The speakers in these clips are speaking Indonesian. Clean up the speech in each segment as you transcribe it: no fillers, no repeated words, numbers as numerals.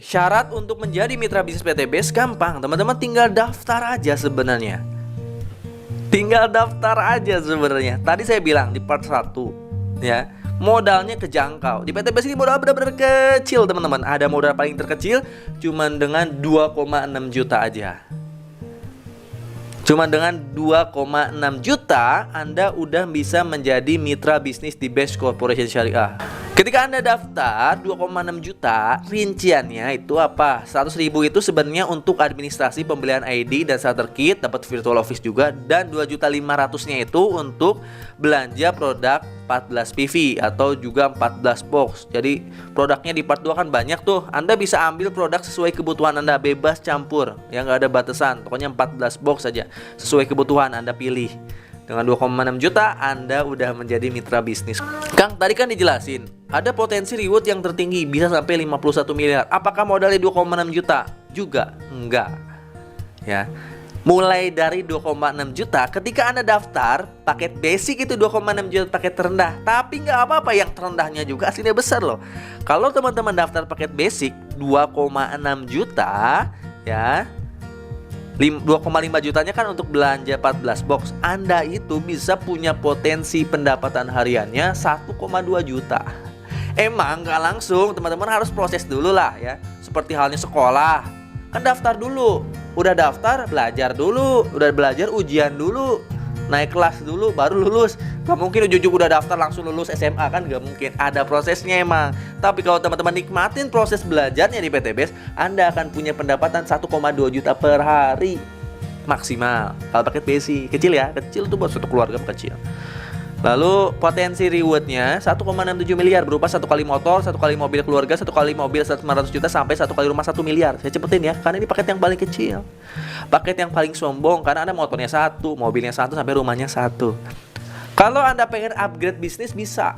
Syarat untuk menjadi mitra bisnis PT Base gampang, teman-teman tinggal daftar aja sebenarnya. Tinggal daftar aja sebenarnya. Tadi saya bilang di part 1 ya, modalnya kejangkau. Di PT Base ini modal benar-benar kecil, teman-teman. Ada modal paling terkecil cuman dengan 2,6 juta aja. Cuma dengan 2,6 juta Anda udah bisa menjadi mitra bisnis di Base Corporation Syariah. Ketika Anda daftar 2,6 juta, rinciannya itu apa? 100.000 itu sebenarnya untuk administrasi pembelian ID dan starter kit, dapat virtual office juga, dan 2.500.000-nya itu untuk belanja produk 14 PV atau juga 14 box. Jadi produknya di part 2 kan banyak tuh. Anda bisa ambil produk sesuai kebutuhan Anda, bebas campur, yang nggak ada batasan. Pokoknya 14 box saja sesuai kebutuhan Anda pilih. Dengan 2,6 juta Anda udah menjadi mitra bisnis. Kang, tadi kan dijelasin ada potensi reward yang tertinggi bisa sampai 51 miliar. Apakah modalnya 2,6 juta? Juga enggak. Ya. Mulai dari 2,6 juta ketika Anda daftar paket basic itu 2,6 juta paket terendah. Tapi nggak apa-apa, yang terendahnya juga hasilnya besar loh. Kalau teman-teman daftar paket basic 2,6 juta ya, 2,5 jutanya kan untuk belanja 14 box. Anda itu bisa punya potensi pendapatan hariannya 1,2 juta. Emang nggak langsung, teman-teman harus proses dulu lah ya. Seperti halnya sekolah, kan daftar dulu. Udah daftar, belajar dulu. Udah belajar, ujian dulu. Naik kelas dulu, baru lulus. Gak mungkin ujuk-ujuk udah daftar langsung lulus SMA, kan gak mungkin. Ada prosesnya emang. Tapi kalau teman-teman nikmatin proses belajarnya di PT Base, Anda akan punya pendapatan 1,2 juta per hari maksimal. Kalau paket basic, kecil ya. Kecil tuh buat satu keluarga kecil. Lalu potensi rewardnya 1,67 miliar berupa 1 kali motor, 1 kali mobil keluarga, 1 kali mobil 1,500 juta sampai 1 kali rumah 1 miliar. Saya cepetin ya, karena ini paket yang paling kecil. Paket yang paling sombong karena Anda motornya 1, mobilnya 1, sampai rumahnya 1. Kalau Anda pengen upgrade bisnis bisa.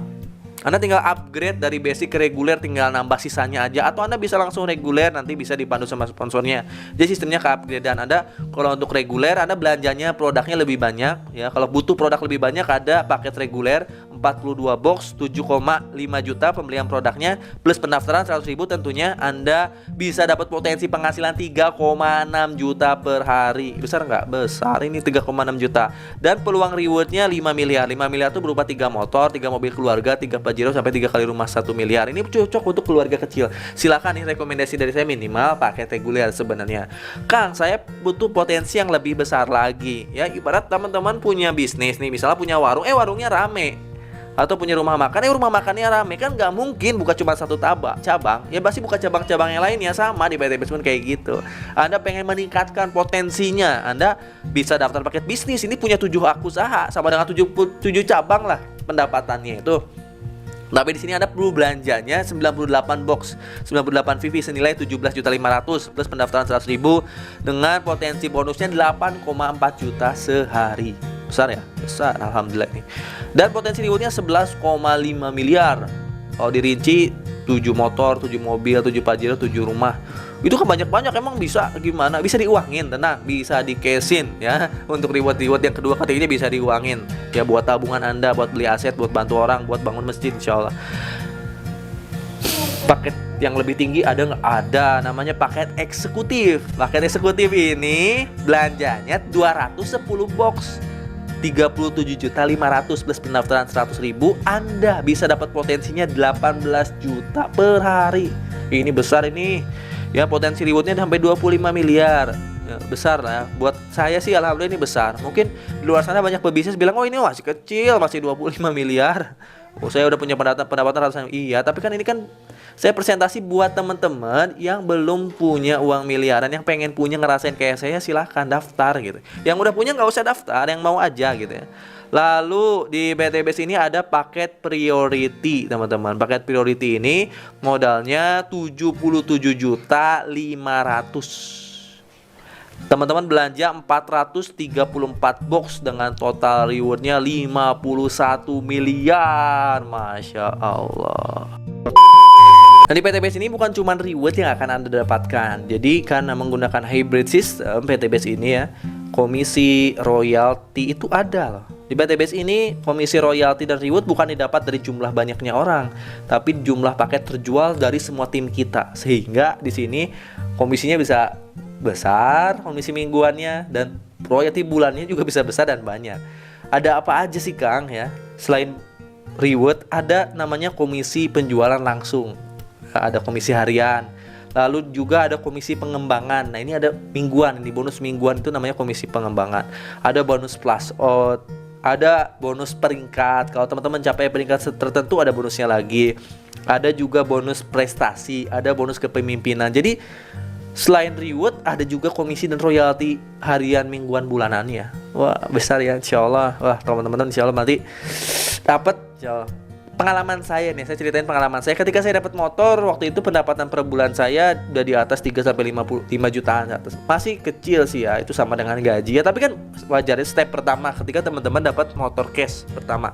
Anda tinggal upgrade dari basic ke reguler, tinggal nambah sisanya aja. Atau Anda bisa langsung reguler, nanti bisa dipandu sama sponsornya. Jadi sistemnya ke upgradean Anda. Kalau untuk reguler, Anda belanjanya produknya lebih banyak ya. Kalau butuh produk lebih banyak, ada paket reguler 42 box 7,5 juta pembelian produknya plus pendaftaran 100.000. Tentunya Anda bisa dapat potensi penghasilan 3,6 juta per hari. Besar nggak? Besar, ini 3,6 juta. Dan peluang rewardnya 5 miliar. 5 miliar itu berupa 3 motor, 3 mobil keluarga, 3 Pajero sampai 3 kali rumah 1 miliar. Ini cocok untuk keluarga kecil. Silakan, nih rekomendasi dari saya minimal paket reguler sebenarnya. Kang, saya butuh potensi yang lebih besar lagi. Ya, ibarat teman-teman punya bisnis nih, misalnya punya warung, warungnya rame. Atau punya rumah makan, rumah makannya rame. Kan nggak mungkin buka cuma satu cabang. Ya pasti buka cabang-cabang yang lainnya. Sama di PT Base pun kayak gitu. Anda pengen meningkatkan potensinya, Anda bisa daftar paket bisnis. Ini punya 7 hak usaha sama dengan 7 cabang lah pendapatannya itu. Tapi di sini Anda perlu belanjanya 98 box 98 VV senilai 17.500.000 plus pendaftaran 100.000 dengan potensi bonusnya 8,4 juta sehari. Besar ya? Besar, alhamdulillah nih. Dan potensi rewardnya 11,5 miliar. Kalau dirinci 7 motor, 7 mobil, 7 Pajero, 7 rumah. Itu kan banyak-banyak, emang bisa gimana? Bisa diuangin, tenang, bisa di cashin ya. Untuk reward-reward yang kedua ketiganya bisa diuangin. Ya buat tabungan Anda, buat beli aset, buat bantu orang, buat bangun masjid insyaallah. Paket yang lebih tinggi ada nggak? Ada, namanya paket eksekutif. Paket eksekutif ini belanjanya 210 box 37.500.000 plus pendaftaran 100.000. Anda bisa dapat potensinya 18 juta per hari. Ini besar ini. Ya, potensi rewardnya sampai 25 miliar. Ya, besar lah. Buat saya sih alhamdulillah ini besar. Mungkin di luar sana banyak pebisnis bilang, oh ini masih kecil, masih 25 miliar. Oh, saya udah punya pendapatan ratusan. Iya, tapi kan ini kan saya presentasi buat teman-teman yang belum punya uang miliaran, yang pengen punya, ngerasain kayak saya, silahkan daftar gitu. Yang udah punya nggak usah daftar, yang mau aja gitu ya. Lalu di PT Base ini ada paket priority, teman-teman. Paket priority ini modalnya 77.500.000. Teman-teman belanja 434 box dengan total rewardnya 51 miliar. Masya Allah. Dan di PT Base ini bukan cuma reward yang akan Anda dapatkan. Jadi karena menggunakan hybrid system PT Base ini ya, komisi royalti itu ada loh. Di PTBase ini komisi royalti dan reward bukan didapat dari jumlah banyaknya orang, tapi jumlah paket terjual dari semua tim kita. Sehingga di sini komisinya bisa besar, komisi mingguannya, dan royalti bulannya juga bisa besar dan banyak. Ada apa aja sih Kang ya? Selain reward ada namanya komisi penjualan langsung, ada komisi harian, lalu juga ada komisi pengembangan. Nah ini ada mingguan, ini bonus mingguan itu namanya komisi pengembangan. Ada bonus plus out, ada bonus peringkat. Kalau teman-teman capai peringkat tertentu ada bonusnya lagi. Ada juga bonus prestasi, ada bonus kepemimpinan. Jadi selain reward ada juga komisi dan royalti harian, mingguan, bulanannya. Wah besar ya insya Allah. Wah teman-teman insya Allah nanti dapat. Pengalaman saya nih, saya ceritain pengalaman saya. Ketika saya dapat motor, waktu itu pendapatan per bulan saya udah di atas 3-5 jutaan atas. Masih kecil sih ya, itu sama dengan gaji ya. Tapi kan wajarnya step pertama ketika teman-teman dapat motor cash pertama.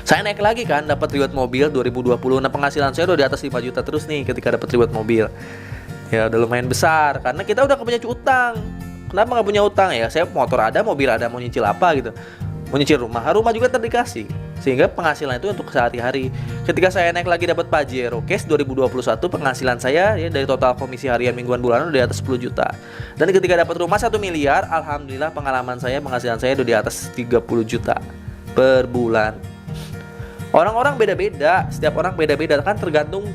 Saya naik lagi kan, dapat reward mobil 2020. Nah penghasilan saya udah di atas 5 juta terus nih ketika dapat reward mobil. Ya udah lumayan besar, karena kita udah punya utang. Kenapa nggak punya utang ya? Saya motor ada, mobil ada, mau nyicil apa gitu. Mau nyicil rumah juga terdikasih. Sehingga penghasilan itu untuk sehari-hari. Ketika saya naik lagi dapat Pajero Cash 2021, penghasilan saya ya dari total komisi harian, mingguan, bulanan udah di atas 10 juta. Dan ketika dapat rumah 1 miliar, alhamdulillah penghasilan saya udah di atas 30 juta per bulan. Orang-orang beda-beda, setiap orang beda-beda kan, tergantung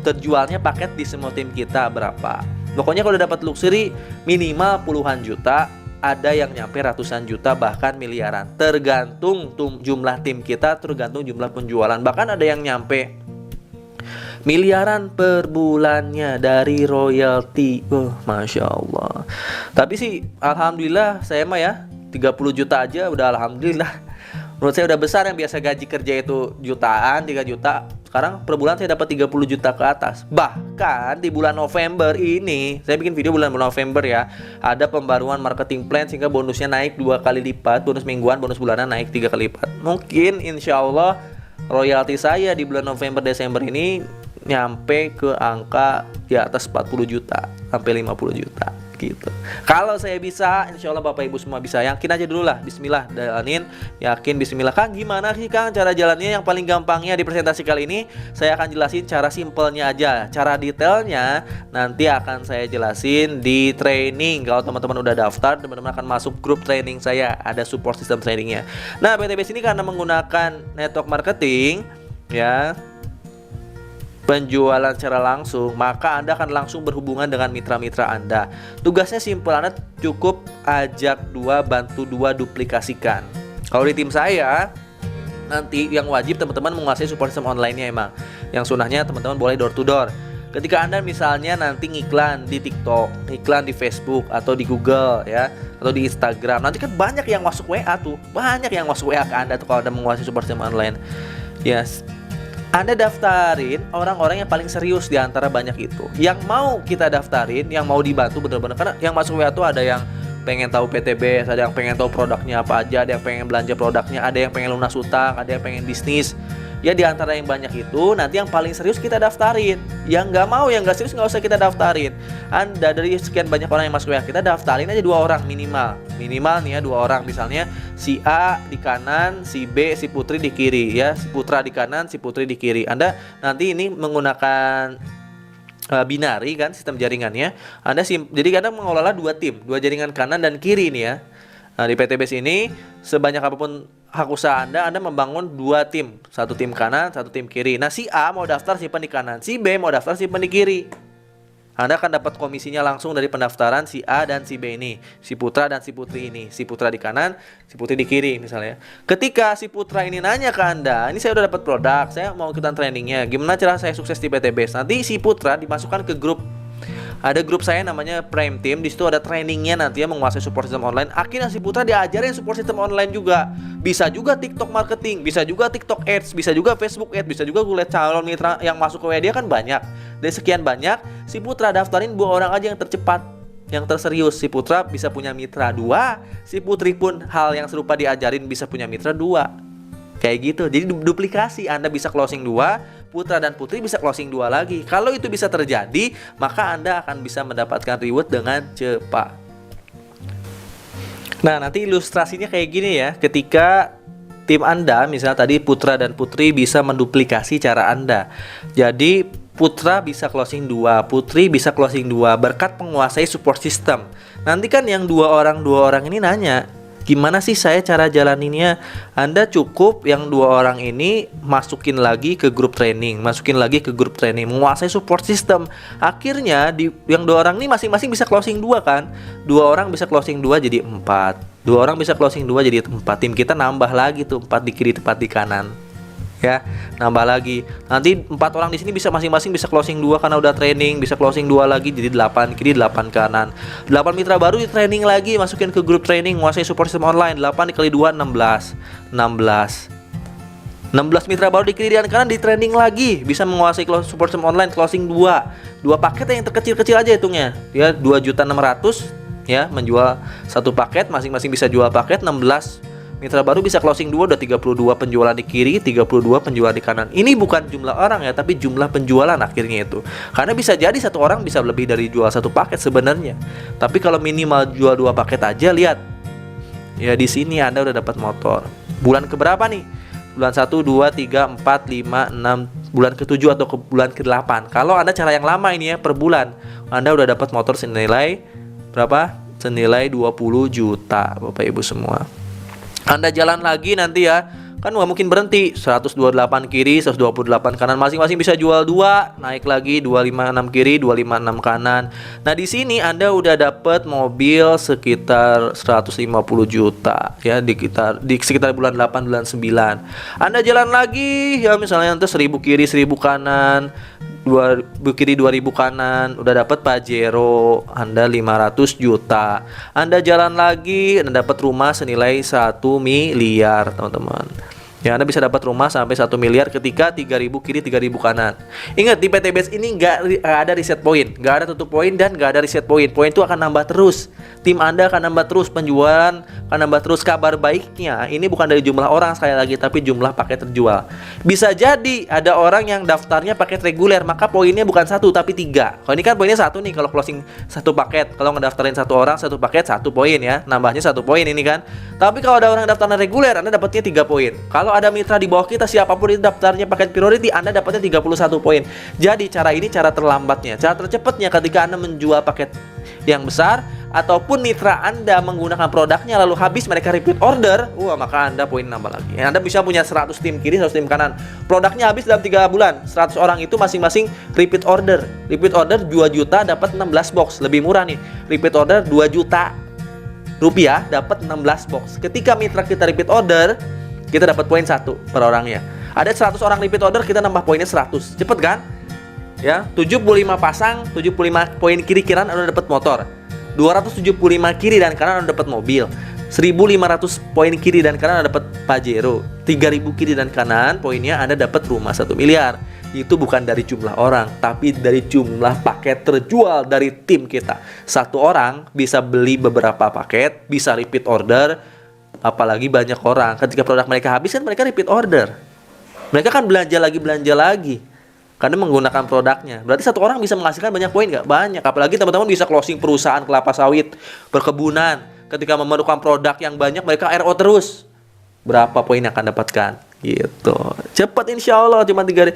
terjualnya paket di semua tim kita berapa. Pokoknya kalau dapat luxury minimal puluhan juta, ada yang nyampe ratusan juta, bahkan miliaran. Tergantung jumlah tim kita, tergantung jumlah penjualan. Bahkan ada yang nyampe miliaran per bulannya dari royalti. Masya Allah. Tapi sih alhamdulillah saya mah ya 30 juta aja udah alhamdulillah. Menurut saya udah besar. Yang biasa gaji kerja itu jutaan, 3 juta, sekarang per bulan saya dapat 30 juta ke atas. Bahkan di bulan November ini, saya bikin video bulan November ya, ada pembaruan marketing plan sehingga bonusnya naik 2 kali lipat. Bonus mingguan, bonus bulanan naik 3 kali lipat. Mungkin insya Allah royalti saya di bulan November Desember ini nyampe ke angka di atas 40 juta sampai 50 juta gitu. Kalau saya bisa, insya Allah Bapak Ibu semua bisa. Yakin aja dulu lah, bismillah, jalanin, yakin, bismillah. Kang gimana sih Kang cara jalannya? Yang paling gampangnya di presentasi kali ini saya akan jelasin cara simpelnya aja. Cara detailnya nanti akan saya jelasin di training. Kalau teman-teman udah daftar, teman-teman akan masuk grup training saya, ada support system trainingnya. Nah PTBase ini karena menggunakan network marketing ya, penjualan secara langsung, maka Anda akan langsung berhubungan dengan mitra-mitra Anda. Tugasnya simpel, Anda cukup ajak 2, bantu 2, duplikasikan. Kalau di tim saya, nanti yang wajib teman-teman menguasai support system online-nya emang. Yang sunahnya teman-teman boleh door to door. Ketika Anda misalnya nanti ngiklan di TikTok, iklan di Facebook atau di Google ya, atau di Instagram, nanti kan banyak yang masuk WA tuh, banyak yang masuk WA ke Anda tuh kalau Anda menguasai support system online. Yes. Anda daftarin orang-orang yang paling serius di antara banyak itu, yang mau kita daftarin, yang mau dibantu bener-bener. Karena yang masuk WA tuh ada yang pengen tahu PTBase, ada yang pengen tahu produknya apa aja, ada yang pengen belanja produknya, ada yang pengen lunas utang, ada yang pengen bisnis. Ya di antara yang banyak itu, nanti yang paling serius kita daftarin. Yang nggak mau, yang nggak serius nggak usah kita daftarin. Anda dari sekian banyak orang yang masuk WA kita, daftarin aja 2 orang minimal. Minimal nih ya 2 orang. Misalnya si A di kanan, si B, si Putri di kiri ya. Si Putra di kanan, si Putri di kiri. Anda nanti ini menggunakan binari kan sistem jaringannya. Jadi Anda mengelola 2 tim, 2 jaringan kanan dan kiri nih ya. Nah, di PTBase ini sebanyak apapun hak usaha Anda membangun 2 tim, 1 tim kanan, 1 tim kiri. Nah, si A mau daftar simpan di kanan, si B mau daftar simpan di kiri. Anda akan dapat komisinya langsung dari pendaftaran si A dan si B ini, si Putra dan si Putri ini. Si Putra di kanan, si Putri di kiri misalnya. Ketika si Putra ini nanya ke Anda, ini saya udah dapat produk, saya mau ikutan trainingnya, gimana cara saya sukses di PTBase? Nanti si Putra dimasukkan ke grup. Ada grup saya namanya Prime Team. Di situ ada trainingnya nanti ya, menguasai support system online. Akhirnya si Putra diajarin support system online juga. Bisa juga TikTok marketing, bisa juga TikTok Ads, bisa juga Facebook Ads, bisa juga Google calon mitra yang masuk ke WA dia kan banyak. Dari sekian banyak, si Putra daftarin 2 orang aja yang tercepat, yang terserius. Si Putra bisa punya mitra 2, si Putri pun hal yang serupa diajarin bisa punya mitra 2. Kayak gitu. Jadi duplikasi, Anda bisa closing 2, Putra dan Putri bisa closing 2 lagi. Kalau itu bisa terjadi, maka Anda akan bisa mendapatkan reward dengan cepat. Nah, nanti ilustrasinya kayak gini ya. Ketika tim Anda, misalnya tadi Putra dan Putri bisa menduplikasi cara Anda. Jadi Putra bisa closing 2, Putri bisa closing 2 berkat menguasai support system. Nanti kan yang dua orang ini nanya, gimana sih saya cara jalaninnya? Anda cukup yang dua orang ini masukin lagi ke grup training, menguasai support system. Akhirnya yang dua orang ini masing-masing bisa closing 2 kan? Dua orang bisa closing 2 jadi 4. Dua orang bisa closing 2 jadi 4. Tim kita nambah lagi tuh, 4 di kiri, 4 di kanan. Ya, nambah lagi. Nanti 4 orang di sini bisa masing-masing bisa closing 2 karena udah training, bisa closing 2 lagi jadi 8 kiri, 8 kanan. 8 mitra baru di training lagi, masukin ke grup training, menguasai support system online. 8 dikali 2 16. 16 mitra baru di kiri dan kanan di training lagi, bisa menguasai support system online, closing 2. 2 paket yang terkecil-kecil aja hitungnya. Ya, 2.600.000 ya, menjual satu paket, masing-masing bisa jual paket. 16 mitra baru bisa closing 2, udah 32 penjualan di kiri, 32 penjualan di kanan. Ini bukan jumlah orang ya, tapi jumlah penjualan akhirnya itu. Karena bisa jadi satu orang bisa lebih dari jual satu paket sebenarnya. Tapi kalau minimal jual 2 paket aja, lihat. Ya di sini Anda udah dapat motor. Bulan keberapa nih? Bulan 1, 2, 3, 4, 5, 6, bulan ke-7 atau ke bulan ke-8. Kalau Anda cara yang lama ini ya, per bulan, Anda udah dapat motor senilai berapa? Senilai 20 juta, Bapak Ibu semua. Anda jalan lagi nanti ya, kan nggak mungkin berhenti. 128 kiri, 128 kanan, masing-masing bisa jual 2, naik lagi 256 kiri, 256 kanan. Nah, di sini Anda udah dapat mobil sekitar 150 juta ya, di sekitar bulan 8, bulan 9. Anda jalan lagi ya, misalnya nanti 1000 kiri, 1000 kanan, 2000 kiri, 2000 kanan, udah dapat Pajero Anda 500 juta. Anda jalan lagi, Anda dapat rumah senilai 1 miliar, teman-teman. Ya, Anda bisa dapat rumah sampai 1 miliar ketika 3000 kiri, 3000 kanan. Ingat, di PTBase ini nggak ada reset point, nggak ada tutup poin, dan nggak ada reset point. Poin itu akan nambah terus. Tim Anda akan nambah terus, penjualan akan nambah terus. Kabar baiknya, ini bukan dari jumlah orang sekali lagi, tapi jumlah paket terjual. Bisa jadi ada orang yang daftarnya paket reguler, maka poinnya bukan 1 tapi 3. Kalau ini kan poinnya 1 nih, kalau closing 1 paket. Kalau ngedaftarin 1 orang 1 paket 1 poin ya, nambahnya 1 poin ini kan. Tapi kalau ada orang yang daftarnya reguler, Anda dapatnya 3 poin. Kalau ada mitra di bawah kita, siapapun itu daftarnya paket priority, Anda dapatnya 31 poin. Jadi cara ini cara terlambatnya. Cara tercepatnya ketika Anda menjual paket yang besar, ataupun mitra Anda menggunakan produknya lalu habis, mereka repeat order, maka Anda poin nambah lagi. Anda bisa punya 100 tim kiri, 100 tim kanan. Produknya habis dalam 3 bulan. 100 orang itu masing-masing repeat order. Repeat order 2 juta dapat 16 box. Lebih murah nih. Repeat order 2 juta rupiah dapat 16 box. Ketika mitra kita repeat order, kita dapat poin 1 per orangnya. Ada 100 orang repeat order, kita nambah poinnya 100. Cepet kan? Ya, 75 pasang, 75 poin kiri kanan Anda dapat motor. 275 kiri dan kanan Anda dapat mobil. 1500 poin kiri dan kanan Anda dapat Pajero. 3000 kiri dan kanan poinnya Anda dapat rumah 1 miliar. Itu bukan dari jumlah orang, tapi dari jumlah paket terjual dari tim kita. Satu orang bisa beli beberapa paket, bisa repeat order. Apalagi banyak orang, ketika produk mereka habis kan mereka repeat order. Mereka kan belanja lagi karena menggunakan produknya. Berarti satu orang bisa menghasilkan banyak poin nggak? Banyak. Apalagi teman-teman bisa closing perusahaan kelapa sawit, perkebunan. Ketika memerlukan produk yang banyak, mereka RO terus. Berapa poin yang akan dapatkan? Gitu. Cepat insya Allah, cuma 3000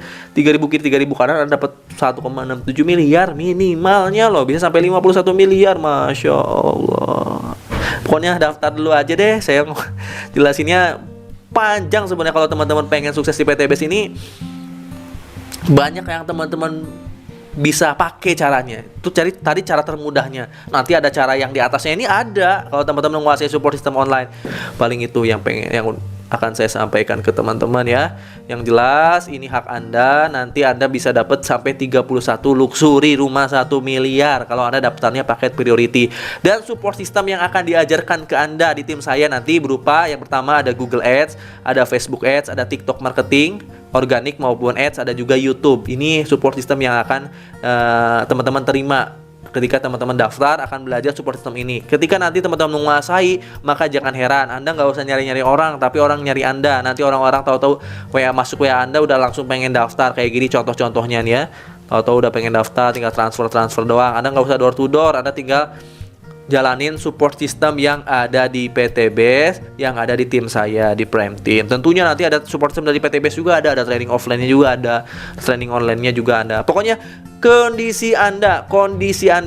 kiri, 3000 kanan Anda dapat 1,67 miliar minimalnya loh. Bisa sampai 51 miliar, Masya Allah. Pokoknya daftar dulu aja deh. Saya jelasinnya panjang sebenarnya. Kalau teman-teman pengen sukses di PTBase ini, banyak yang teman-teman bisa pakai caranya. Itu cari tadi cara termudahnya. Nanti ada cara yang di atasnya ini ada. Kalau teman-teman menguasai support system online, paling itu yang akan saya sampaikan ke teman-teman ya. Yang jelas ini hak Anda. Nanti Anda bisa dapat sampai 31 luxury rumah 1 miliar kalau Anda daftarnya paket priority. Dan support system yang akan diajarkan ke Anda di tim saya nanti berupa yang pertama ada Google Ads, ada Facebook Ads, ada TikTok marketing, organik maupun ads, ada juga YouTube. Ini support system yang akan teman-teman terima ketika teman-teman daftar, akan belajar support system ini. Ketika nanti teman-teman menguasai, maka jangan heran, Anda nggak usah nyari-nyari orang, tapi orang nyari Anda. Nanti orang-orang tahu-tahu masuk WA Anda udah langsung pengen daftar. Kayak gini contoh-contohnya nih ya. Tahu-tahu udah pengen daftar, tinggal transfer doang. Anda nggak usah door to door, Anda tinggal jalanin support system yang ada di PT Base, yang ada di tim saya di Prime Team. Tentunya nanti ada support system dari PT Base juga ada training offline-nya juga ada, training online-nya juga ada. Pokoknya kondisi Anda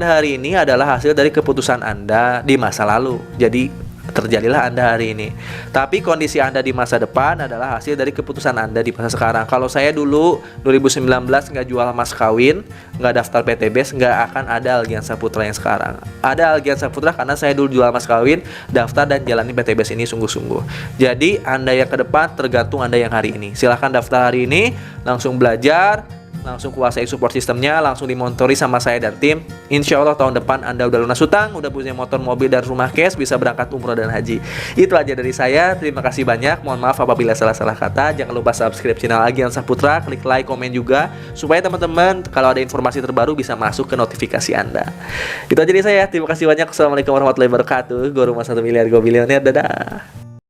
hari ini adalah hasil dari keputusan Anda di masa lalu. Jadi terjadilah Anda hari ini. Tapi kondisi Anda di masa depan adalah hasil dari keputusan Anda di masa sekarang. Kalau saya dulu 2019 nggak jual mas kawin, nggak daftar PT Base, nggak akan ada Algiansa Putra yang sekarang. Ada Algiansa Putra karena saya dulu jual mas kawin, daftar dan jalani PT Base ini sungguh-sungguh. Jadi Anda yang ke depan tergantung Anda yang hari ini. Silahkan daftar hari ini, langsung belajar, langsung kuasai support sistemnya, langsung dimontori sama saya dan tim. Insya Allah tahun depan Anda udah lunas hutang, udah punya motor, mobil, dan rumah cash, bisa berangkat umroh dan haji. Itu aja dari saya, terima kasih banyak. Mohon maaf apabila salah-salah kata. Jangan lupa subscribe channel Algiansa Putra, klik like, komen juga, supaya teman-teman kalau ada informasi terbaru bisa masuk ke notifikasi Anda. Itu aja dari saya, terima kasih banyak. Assalamualaikum warahmatullahi wabarakatuh. Gue rumah 1 miliar, gue bilioner, dadah.